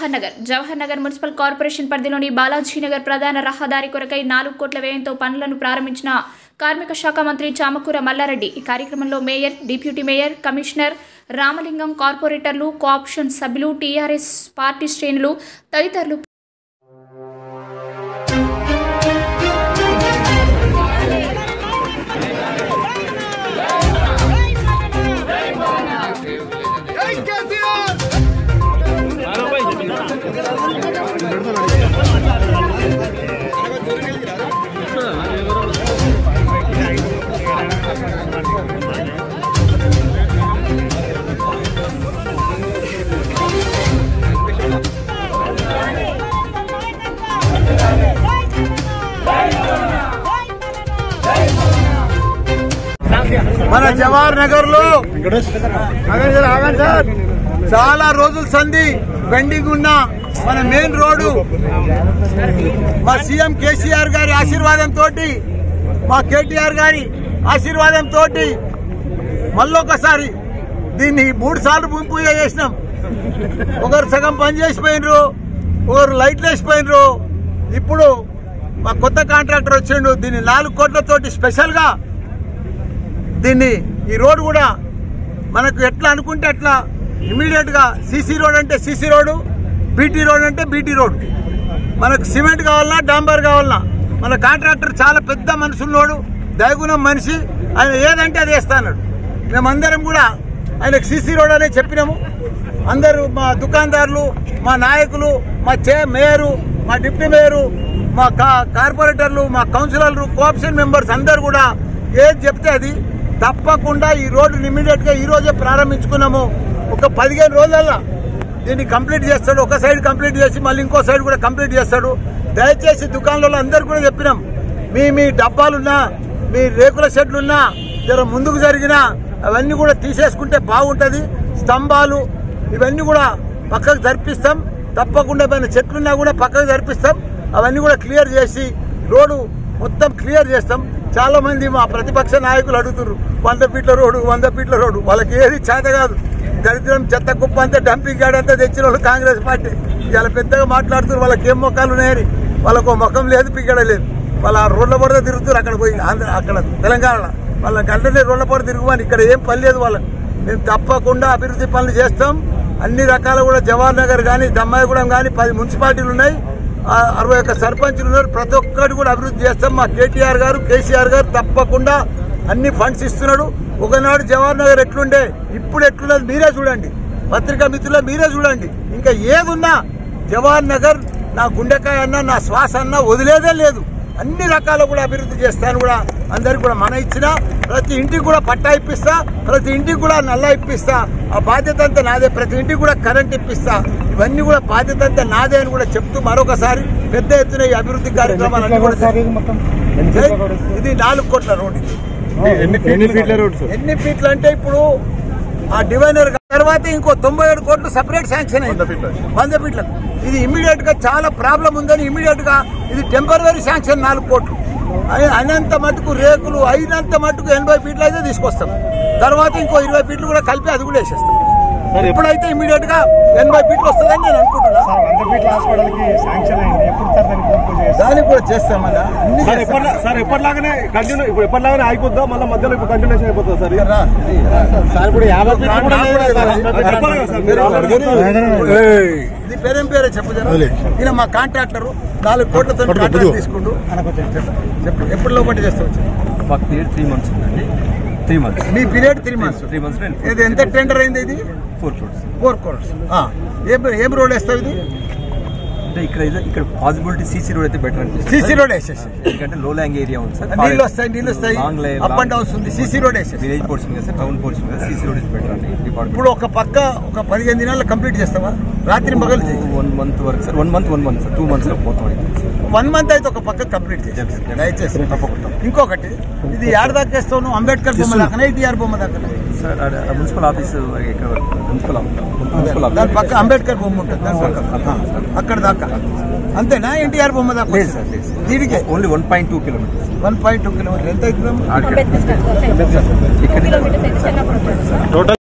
Jawahar Nagar municipal corporation పరిధిలోని బాలాజీనగర్ ప్రధాన రహదారి కొరకై 4 కోట్ల వ్యయంతో పనులను ప్రారంభించిన కార్మిక శాఖ మంత్రి చామకూర మల్లారెడ్డి. ఈ కార్యక్రమంలో mayor, deputy mayor, commissioner Ramalingam, కార్పొరేటర్లు, కోఆప్షన్ సభ్యులు, టీఆర్ఎస్ పార్టీ శ్రేణులు తదితరులు మన జవహర్ నగర్ లో చాలా రోజుల సంధి పెండింగ్ ఉన్న మన మెయిన్ రోడ్డు మా సీఎం కేసీఆర్ గారి ఆశీర్వాదంతో, మా కేటీఆర్ గారి ఆశీర్వాదంతో మళ్ళొకసారి దీన్ని 3 సార్లు భూమి పూజ చేసినాం. ఒకరు సగం పని చేసిపోయినరు, ఒకరు లైట్లు వేసిపోయినరు. ఇప్పుడు మా కొత్త కాంట్రాక్టర్ వచ్చిండు. దీన్ని 4 కోట్లతోటి స్పెషల్ గా దీన్ని ఈ రోడ్ కూడా మనకు ఎట్లా అనుకుంటే అట్లా ఇమీడియట్ గా సీసీ రోడ్ అంటే సీసీ రోడ్డు, బీటీ రోడ్ అంటే బీటీ రోడ్. మనకు సిమెంట్ కావాలన్నా, డాంబర్ కావాలన్నా మన కాంట్రాక్టర్ చాలా పెద్ద మనుషుల్లోడు, దయగుణం మనిషి. ఆయన ఏదంటే అది వేస్తాడు. మేమందరం కూడా ఆయనకు సీసీ రోడ్ అనే చెప్పినాము. అందరూ మా దుకాణదారులు, మా నాయకులు, మా మేయరు, మా డిప్యూటీ మేయరు, మా కార్పొరేటర్లు, మా కౌన్సిలర్లు, కోఆప్షన్ మెంబర్స్ అందరు కూడా ఏది చెప్తే అది తప్పకుండా ఈ రోడ్డు ఇమీడియట్ గా ఈ రోజే ప్రారంభించుకున్నాము. ఒక 15 రోజులలో దీన్ని కంప్లీట్ చేస్తాడు. ఒక సైడ్ కంప్లీట్ చేసి మళ్ళీ ఇంకో సైడ్ కూడా కంప్లీట్ చేస్తాడు. దయచేసి దుకాణంలో అందరు కూడా చెప్పినాం, మీ డబ్బాలున్నా, మీ రేకుల షెడ్లున్నా జర ముందుకు జరిగినా అవన్నీ కూడా తీసేసుకుంటే బాగుంటుంది. స్తంభాలు ఇవన్నీ కూడా పక్కకు జరిపిస్తాం. తప్పకుండా ఏమైనా చెట్లున్నా కూడా పక్కకు జరిపిస్తాం. అవన్నీ కూడా క్లియర్ చేసి రోడ్డు మొత్తం క్లియర్ చేస్తాం. చాలా మంది మా ప్రతిపక్ష నాయకులు అడుగుతున్నారు 100 ఫీట్ల రోడ్డు, 100 ఫీట్ల రోడ్డు. వాళ్ళకి ఏది చేత కాదు. దరిద్రం చెత్త కుప్ప అంతా డంపింగ్ యార్డ్ అంతా తెచ్చిన వాళ్ళు కాంగ్రెస్ పార్టీ. ఇలా పెద్దగా మాట్లాడుతున్నారు. వాళ్ళకి ఏం మొక్కలు ఉన్నాయని. వాళ్ళకు ముఖం లేదు, పిగ్గడ లేదు. వాళ్ళ రోడ్ల పొడ తిరుగుతారు. అక్కడ పోయి అక్కడ తెలంగాణ వాళ్ళ గంటనే రోడ్ల పొడ తిరుగుమని. ఇక్కడ ఏం పని లేదు వాళ్ళకి. మేము తప్పకుండా అభివృద్ధి పనులు చేస్తాం. అన్ని రకాల కూడా జవహర్ నగర్ కానీ, దమ్మాయిగూడెం కానీ 10 మున్సిపాలిటీలు ఉన్నాయి, 61 సర్పంచులు ఉన్నారు. ప్రతి ఒక్కటి కూడా అభివృద్ధి చేస్తాం. మా కేటీఆర్ గారు, కేసీఆర్ గారు తప్పకుండా అన్ని ఫండ్స్ ఇస్తున్నాడు. ఒకనాడు జవహర్ నగర్ ఎట్లుండే, ఇప్పుడు ఎట్లున్నది మీరే చూడండి. పత్రికా మిత్రులు మీరే చూడండి. ఇంకా ఏదున్నా జవహర్ నగర్ నా గుండెకాయ అన్నా, నా శ్వాస అన్నా వదిలేదే లేదు. అన్ని రకాలు కూడా అభివృద్ధి చేస్తాను. కూడా అందరికి కూడా మన ఇచ్చిన ప్రతి ఇంటికి కూడా పట్టా ఇప్పిస్తా, ప్రతి ఇంటికి కూడా నల్లా ఇప్పిస్తా. ఆ బాధ్యత అంతా నాదే. ప్రతి ఇంటికి కూడా కరెంట్ ఇప్పిస్తా. ఇవన్నీ కూడా బాధ్యత అంతా నాదే అని కూడా చెప్తూ మరొకసారి పెద్ద ఎత్తున ఈ అభివృద్ధి కార్యక్రమాలన్నీ కూడా ఇది 4 కోట్ల రోడ్డు. ఎన్ని ఫీట్లు అంటే ఇప్పుడు ఆ డివైనర్ తర్వాత ఇంకో 97 కోట్లు సపరేట్ శాంక్షన్ అయింది 100 ఫీట్లకు. ఇది ఇమీడియట్ గా చాలా ప్రాబ్లం ఉందని ఇమీడియట్ గా ఇది టెంపరీ శాంక్షన్ 4 కోట్లు. అయినంత మటుకు రేకులు అయినంత మటుకు 80 ఫీట్లు అయితే తీసుకొస్తాం. తర్వాత ఇంకో 20 ఫీట్లు కూడా కలిపి అది కూడా వేసేస్తాం. ఇప్పుడైతే ఇమీడియట్ గా 80 ఫీట్లు వస్తుందని నేను అనుకుంటున్నా. దానికి కూడా చేస్తామన్నా. ఎప్పటిలాగానే కంటిన్యూ, ఇప్పుడు ఎప్పటిలాగానే అయిపోద్దా, మళ్ళీ మధ్యలో ఇప్పుడు కంటిన్యూషన్ అయిపోతుంది సార్. ఇప్పుడు 50 ఇది పేరేం పేరే చెప్పు. ఈయన మా కాంట్రాక్టర్ 4 కోట్లతో కాంట్రాక్ట్ తీసుకుంటూ చెప్పు. ఎప్పుడు లోపల చేస్తావు? 3 months ఉందండి. 3 months. మీ పీరియడ్ 3 months. ఇది ఎంత టెండర్ అయింది? ఇది 4 crores. ఏం రోడ్ వేస్తావు ఇది? అంటే ఇక్కడ పాసిబిలిటీ సీసీ రోడ్ అయితే బెటర్ అనిపిస్తుంది. సీసీ రోడ్ వేసేసి, ఎందుకంటే లో ల్యాంగ్ ఏరియా ఉంది సార్. నీళ్ళు వస్తాయి, అప్ అండ్ డౌన్స్ ఉంది. సీసీ రోడ్ వేసేసి విలేజ్ పోర్షన్ కదా సార్, టౌన్ పోర్షన్ కదా, సీసీ రోడ్ ఇస్ బెటర్ అండి. ఇప్పుడు ఒక పక్క ఒక 15 దినాల్లో కంప్లీట్ చేస్తావా? రాత్రి పగలు చేయి. 1 month వరకు సార్. 1 month sir. 2 months లో మొత్తం 1 month అయితే ఒక పక్క కంప్లీట్ చేసి దయచేసి. తప్పకుండా. ఇంకొకటి, ఇది ఏడు దాకా వేస్తావు? అంబేద్కర్ బొమ్మ దాకా, ఎన్టీఆర్ బొమ్మ దాకా సార్. మున్సిపల్ ఆఫీస్ దాని పక్క అంబేద్కర్ బొమ్మ ఉంటుంది, దాని పక్క అక్కడ దాకా అంతేనా? ఎన్టీఆర్ బొమ్మ దాకా లేదు సార్. దీనికి ఓన్లీ 1.2 kilometers. 1.2 కిలోమీటర్. ఎంత అవుతుంది? ఇక్కడ